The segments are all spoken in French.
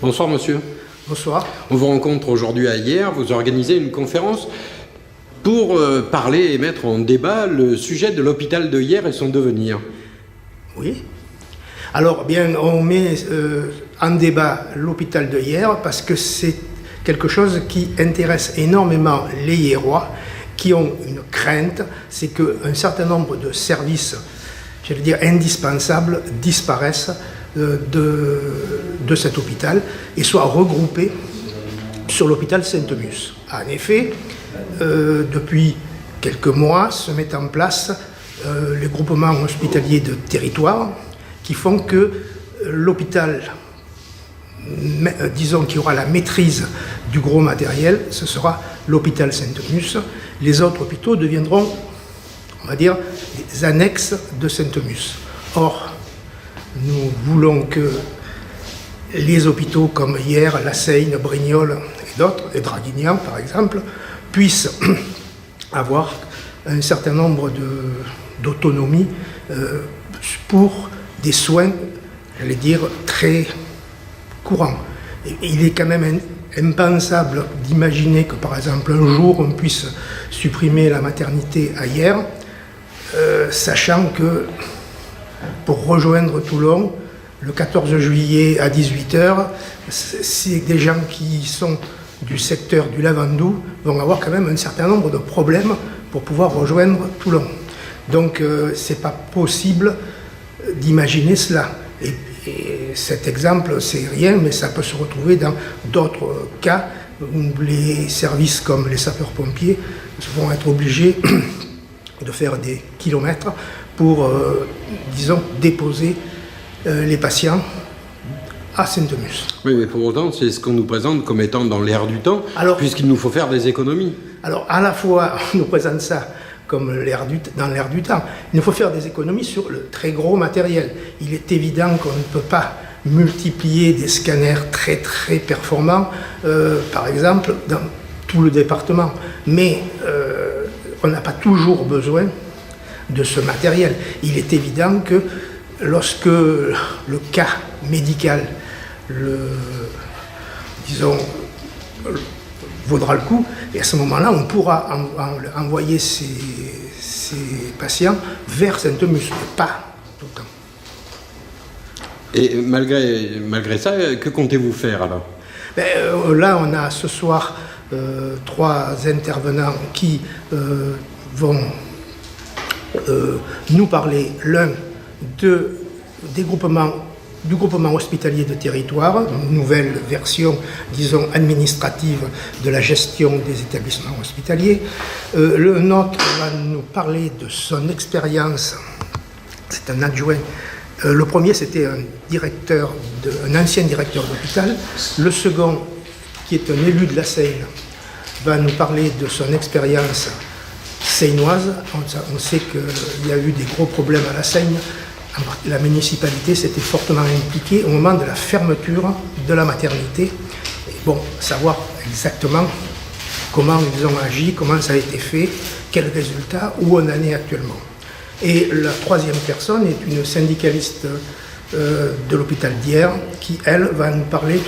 Bonsoir monsieur. Bonsoir. On vous rencontre aujourd'hui à Hyères. Vous organisez une conférence pour parler et mettre en débat le sujet de l'hôpital de Hyères et son devenir. Oui. Alors bien, on met en débat l'hôpital de Hyères parce que c'est quelque chose qui intéresse énormément les Hyérois qui ont une crainte, c'est qu'un certain nombre de services, j'allais dire indispensables, disparaissent de cet hôpital et soient regroupés sur l'hôpital Sainte-Mus. En effet, depuis quelques mois se mettent en place les groupements hospitaliers de territoire qui font que l'hôpital, disons qu'il y aura la maîtrise du gros matériel, ce sera l'hôpital Sainte-Mus. Les autres hôpitaux deviendront, on va dire, des annexes de Sainte-Mus. Or, nous voulons que les hôpitaux comme Hyères, La Seyne, Brignoles et d'autres, et Draguignan par exemple, puissent avoir un certain nombre d'autonomie pour des soins, j'allais dire, très courants. Et il est quand même impensable d'imaginer que par exemple un jour on puisse supprimer la maternité à Hyères, sachant que pour rejoindre Toulon, le 14 juillet à 18h, c'est des gens qui sont du secteur du Lavandou vont avoir quand même un certain nombre de problèmes pour pouvoir rejoindre Toulon. Donc c'est pas possible d'imaginer cela. Et cet exemple, c'est rien, mais ça peut se retrouver dans d'autres cas où les services comme les sapeurs-pompiers vont être obligés de faire des kilomètres pour, disons, déposer les patients à Sainte-Mus. Oui, mais pour autant, c'est ce qu'on nous présente comme étant dans l'air du temps, puisqu'il nous faut faire des économies. Alors, à la fois, on nous présente ça comme dans l'air du temps. Il nous faut faire des économies sur le très gros matériel. Il est évident qu'on ne peut pas multiplier des scanners très très performants, par exemple, dans tout le département. Mais on n'a pas toujours besoin de ce matériel. Il est évident que lorsque le cas médical, disons, vaudra le coup, et à ce moment-là, on pourra envoyer ces patients vers Sainte-Mus, mais pas tout le temps. Et malgré ça, que comptez-vous faire alors? Là, on a ce soir 3 intervenants qui vont nous parler, l'un du groupement hospitalier de territoire, une nouvelle version, disons, administrative de la gestion des établissements hospitaliers. Le nôtre va nous parler de son expérience, c'est un adjoint. Le premier, c'était un ancien directeur d'hôpital. Le second, qui est un élu de la Seyne, va nous parler de son expérience seynoise. On sait qu'il y a eu des gros problèmes à la Seyne. La municipalité s'était fortement impliquée au moment de la fermeture de la maternité. Et bon, savoir exactement comment ils ont agi, comment ça a été fait, quels résultats, où on en est actuellement. Et la troisième personne est une syndicaliste de l'hôpital d'Hyères qui, elle, va nous parler,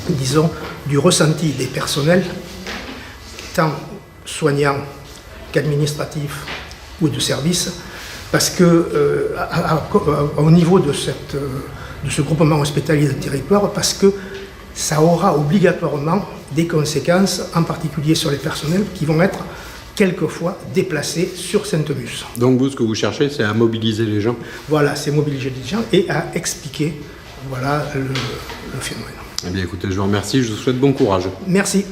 disons, du ressenti des personnels, tant soignants qu'administratifs ou de service, parce que au niveau de ce groupement hospitalier de territoire, parce que ça aura obligatoirement des conséquences, en particulier sur les personnels qui vont être quelquefois déplacés sur Sainte-Mus. Donc vous, ce que vous cherchez, c'est à mobiliser les gens? Voilà, c'est mobiliser les gens et à expliquer le phénomène. Eh bien écoutez, je vous remercie, je vous souhaite bon courage. Merci.